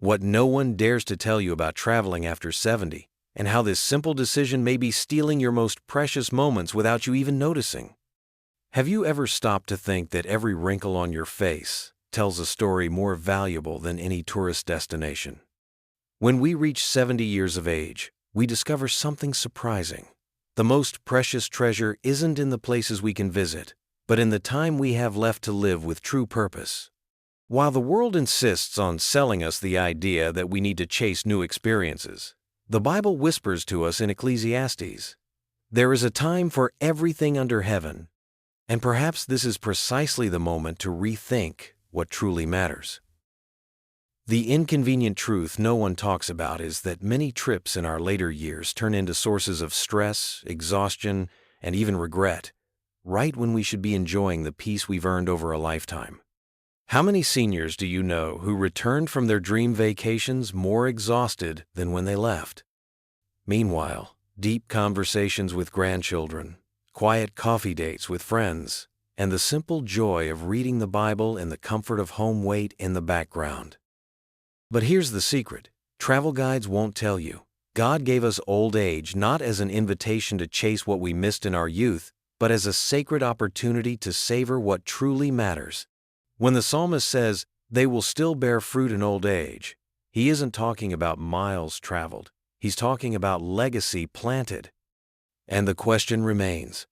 what no one dares to tell you about traveling after 70, and how this simple decision may be stealing your most precious moments without you even noticing. Have you ever stopped to think that every wrinkle on your face tells a story more valuable than any tourist destination? When we reach 70 years of age, we discover something surprising. The most precious treasure isn't in the places we can visit, but in the time we have left to live with true purpose. While the world insists on selling us the idea that we need to chase new experiences, the Bible whispers to us in Ecclesiastes, "There is a time for everything under heaven," and perhaps this is precisely the moment to rethink what truly matters. The inconvenient truth no one talks about is that many trips in our later years turn into sources of stress, exhaustion, and even regret, right when we should be enjoying the peace we've earned over a lifetime. How many seniors do you know who returned from their dream vacations more exhausted than when they left? Meanwhile, deep conversations with grandchildren, quiet coffee dates with friends, and the simple joy of reading the Bible in the comfort of home wait in the background. But here's the secret: travel guides won't tell you. God gave us old age not as an invitation to chase what we missed in our youth, but as a sacred opportunity to savor what truly matters. When the psalmist says, "They will still bear fruit in old age," he isn't talking about miles traveled. He's talking about legacy planted. And the question remains,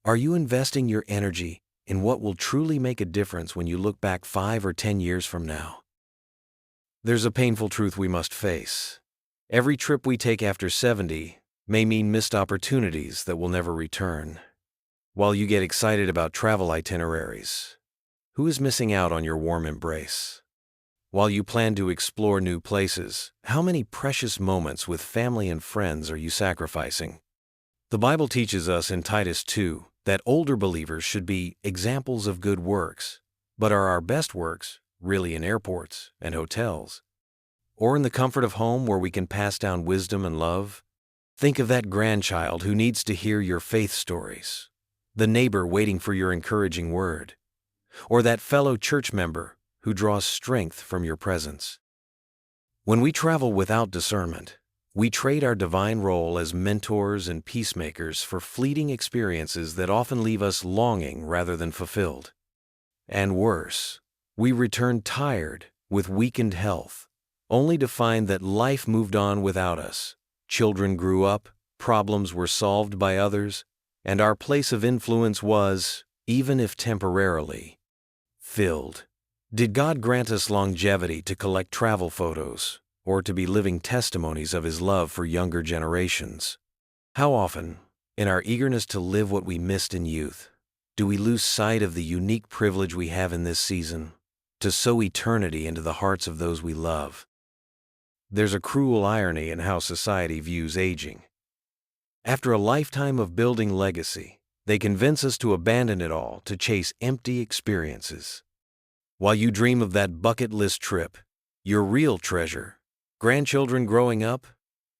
are you investing your energy in what will truly make a difference when you look back 5 or 10 years from now? There's a painful truth we must face. Every trip we take after 70 may mean missed opportunities that will never return. While you get excited about travel itineraries, who is missing out on your warm embrace? While you plan to explore new places, how many precious moments with family and friends are you sacrificing? The Bible teaches us in Titus 2 that older believers should be examples of good works, but are our best works really in airports and hotels? Or in the comfort of home where we can pass down wisdom and love? Think of that grandchild who needs to hear your faith stories, the neighbor waiting for your encouraging word, or that fellow church member who draws strength from your presence. When we travel without discernment, we trade our divine role as mentors and peacemakers for fleeting experiences that often leave us longing rather than fulfilled. And worse, we return tired, with weakened health, only to find that life moved on without us. Children grew up, problems were solved by others, and our place of influence was, even if temporarily, filled. Did God grant us longevity to collect travel photos, or to be living testimonies of His love for younger generations? How often, in our eagerness to live what we missed in youth, do we lose sight of the unique privilege we have in this season, to sow eternity into the hearts of those we love? There's a cruel irony in how society views aging. After a lifetime of building legacy, they convince us to abandon it all to chase empty experiences. While you dream of that bucket list trip, your real treasure, grandchildren growing up,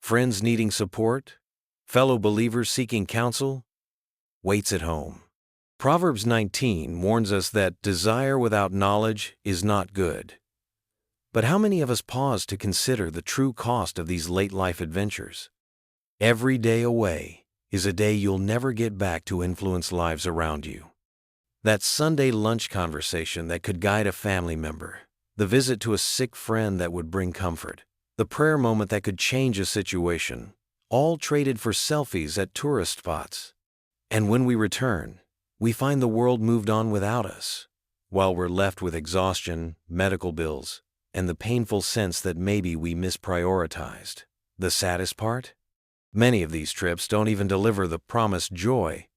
friends needing support, fellow believers seeking counsel, waits at home. Proverbs 19 warns us that desire without knowledge is not good. But how many of us pause to consider the true cost of these late-life adventures? Every day away is a day you'll never get back to influence lives around you. That Sunday lunch conversation that could guide a family member, the visit to a sick friend that would bring comfort, the prayer moment that could change a situation, all traded for selfies at tourist spots. And when we return, we find the world moved on without us, while we're left with exhaustion, medical bills, and the painful sense that maybe we misprioritized. The saddest part? Many of these trips don't even deliver the promised joy.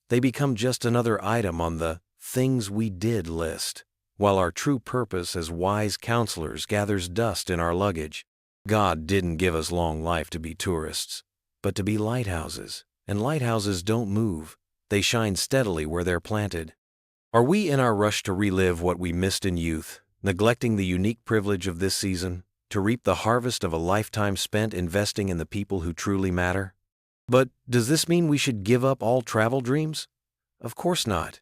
They become just another item on the things we did list, while our true purpose as wise counselors gathers dust in our luggage. God didn't give us long life to be tourists, but to be lighthouses, and lighthouses don't move. They shine steadily where they're planted. Are we in our rush to relive what we missed in youth, neglecting the unique privilege of this season, to reap the harvest of a lifetime spent investing in the people who truly matter? But does this mean we should give up all travel dreams? Of course not.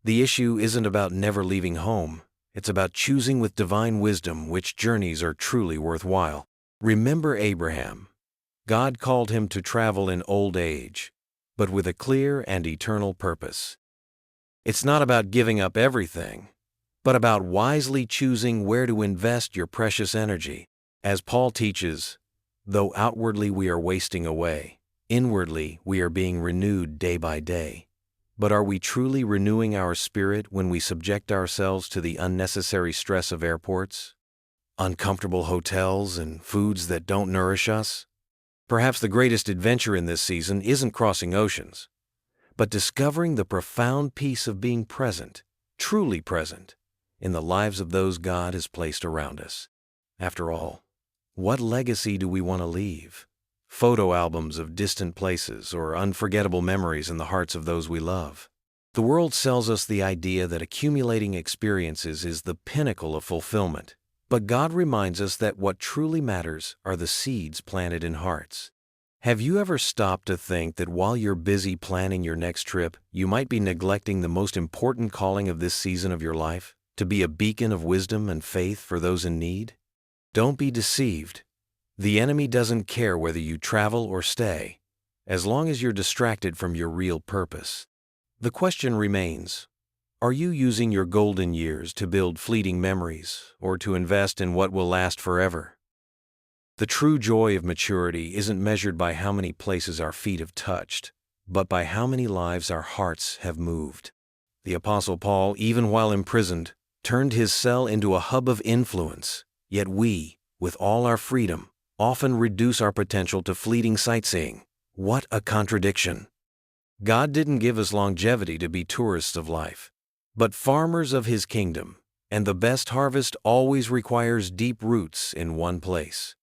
The issue isn't about never leaving home. It's about choosing with divine wisdom which journeys are truly worthwhile. Remember Abraham. God called him to travel in old age, but with a clear and eternal purpose. It's not about giving up everything, but about wisely choosing where to invest your precious energy. As Paul teaches, though outwardly we are wasting away, inwardly we are being renewed day by day. But are we truly renewing our spirit when we subject ourselves to the unnecessary stress of airports, uncomfortable hotels, and foods that don't nourish us? Perhaps the greatest adventure in this season isn't crossing oceans, but discovering the profound peace of being present, truly present, in the lives of those God has placed around us. After all, what legacy do we want to leave? Photo albums of distant places or unforgettable memories in the hearts of those we love? The world sells us the idea that accumulating experiences is the pinnacle of fulfillment. But God reminds us that what truly matters are the seeds planted in hearts. Have you ever stopped to think that while you're busy planning your next trip, you might be neglecting the most important calling of this season of your life, to be a beacon of wisdom and faith for those in need? Don't be deceived. The enemy doesn't care whether you travel or stay, as long as you're distracted from your real purpose. The question remains, are you using your golden years to build fleeting memories or to invest in what will last forever? The true joy of maturity isn't measured by how many places our feet have touched, but by how many lives our hearts have moved. The Apostle Paul, even while imprisoned, turned his cell into a hub of influence, yet we, with all our freedom, often reduce our potential to fleeting sightseeing. What a contradiction! God didn't give us longevity to be tourists of life, but farmers of His kingdom, and the best harvest always requires deep roots in one place.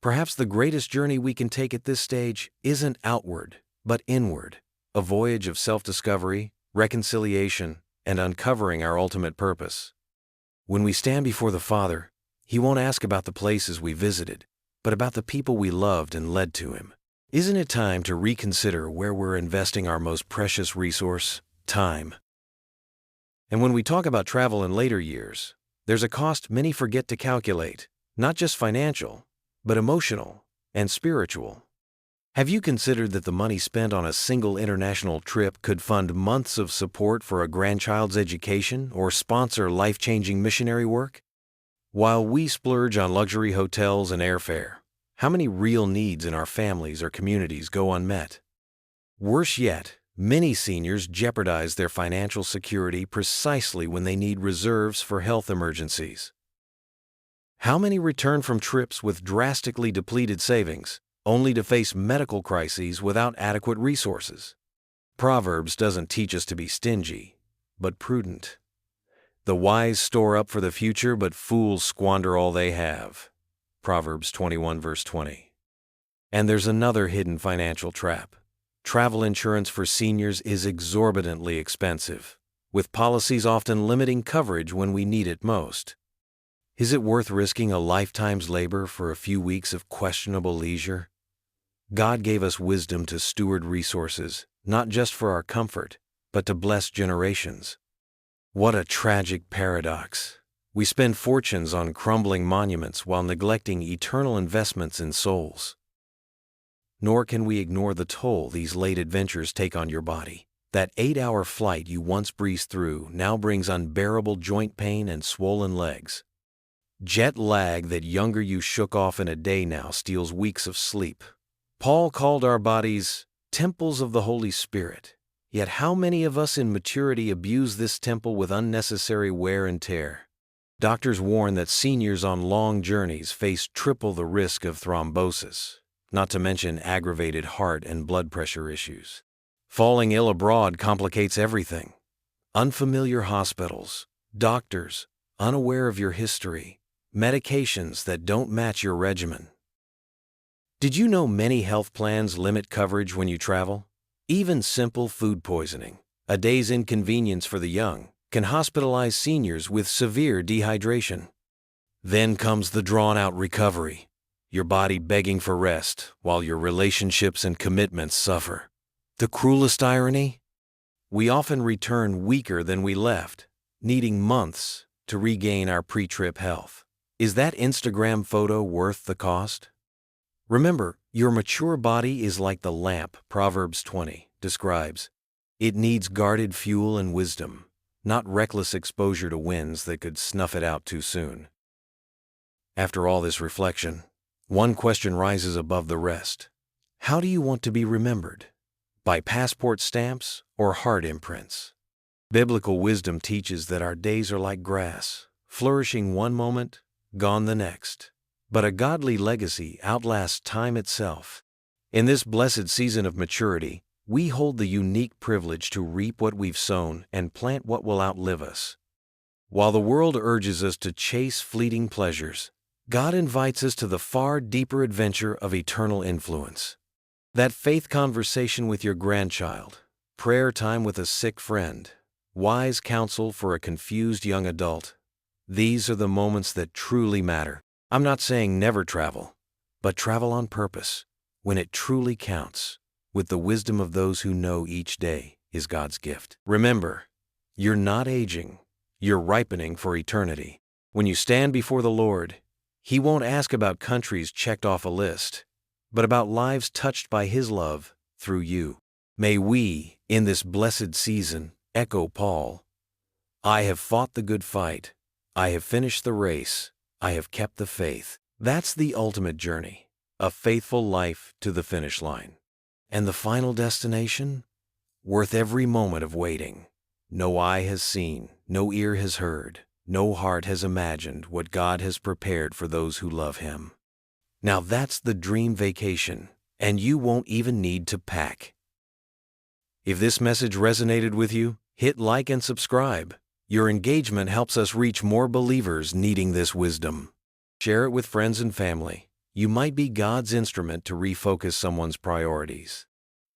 Perhaps the greatest journey we can take at this stage isn't outward, but inward, a voyage of self-discovery, reconciliation, and uncovering our ultimate purpose. When we stand before the Father, He won't ask about the places we visited, but about the people we loved and led to Him. Isn't it time to reconsider where we're investing our most precious resource, time? And when we talk about travel in later years, there's a cost many forget to calculate, not just financial, but emotional and spiritual. Have you considered that the money spent on a single international trip could fund months of support for a grandchild's education or sponsor life-changing missionary work? While we splurge on luxury hotels and airfare, how many real needs in our families or communities go unmet? Worse yet, many seniors jeopardize their financial security precisely when they need reserves for health emergencies. How many return from trips with drastically depleted savings, only to face medical crises without adequate resources? Proverbs doesn't teach us to be stingy, but prudent. The wise store up for the future, but fools squander all they have. Proverbs 21 verse 20. And there's another hidden financial trap. Travel insurance for seniors is exorbitantly expensive, with policies often limiting coverage when we need it most. Is it worth risking a lifetime's labor for a few weeks of questionable leisure? God gave us wisdom to steward resources, not just for our comfort, but to bless generations. What a tragic paradox. We spend fortunes on crumbling monuments while neglecting eternal investments in souls. Nor can we ignore the toll these late adventures take on your body. That 8-hour flight you once breezed through now brings unbearable joint pain and swollen legs. Jet lag that younger you shook off in a day now steals weeks of sleep. Paul called our bodies temples of the Holy Spirit. Yet how many of us in maturity abuse this temple with unnecessary wear and tear? Doctors warn that seniors on long journeys face triple the risk of thrombosis, not to mention aggravated heart and blood pressure issues. Falling ill abroad complicates everything. Unfamiliar hospitals, doctors, unaware of your history, medications that don't match your regimen. Did you know many health plans limit coverage when you travel? Even simple food poisoning, a day's inconvenience for the young, can hospitalize seniors with severe dehydration. Then comes the drawn-out recovery, your body begging for rest while your relationships and commitments suffer. The cruelest irony? We often return weaker than we left, needing months, to regain our pre-trip health. Is that Instagram photo worth the cost? Remember, your mature body is like the lamp Proverbs 20 describes. It needs guarded fuel and wisdom, not reckless exposure to winds that could snuff it out too soon. After all this reflection, one question rises above the rest. How do you want to be remembered? By passport stamps or heart imprints? Biblical wisdom teaches that our days are like grass, flourishing one moment, gone the next. But a godly legacy outlasts time itself. In this blessed season of maturity, we hold the unique privilege to reap what we've sown and plant what will outlive us. While the world urges us to chase fleeting pleasures, God invites us to the far deeper adventure of eternal influence. That faith conversation with your grandchild, prayer time with a sick friend, wise counsel for a confused young adult, these are the moments that truly matter. I'm not saying never travel, but travel on purpose, when it truly counts, with the wisdom of those who know each day is God's gift. Remember, you're not aging, you're ripening for eternity. When you stand before the Lord, He won't ask about countries checked off a list, but about lives touched by His love through you. May we, in this blessed season, echo Paul, I have fought the good fight, I have finished the race, I have kept the faith. That's the ultimate journey, a faithful life to the finish line. And the final destination? Worth every moment of waiting. No eye has seen, no ear has heard, no heart has imagined what God has prepared for those who love Him. Now that's the dream vacation, and you won't even need to pack. If this message resonated with you, hit like and subscribe. Your engagement helps us reach more believers needing this wisdom. Share it with friends and family. You might be God's instrument to refocus someone's priorities.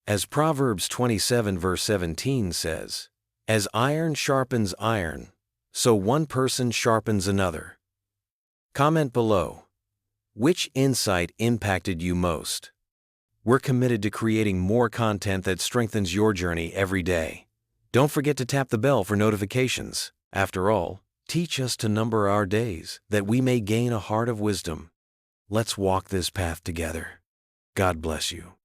As Proverbs 27 verse 17 says, as iron sharpens iron, so one person sharpens another. Comment below. Which insight impacted you most? We're committed to creating more content that strengthens your journey every day. Don't forget to tap the bell for notifications. After all, teach us to number our days, that we may gain a heart of wisdom. Let's walk this path together. God bless you.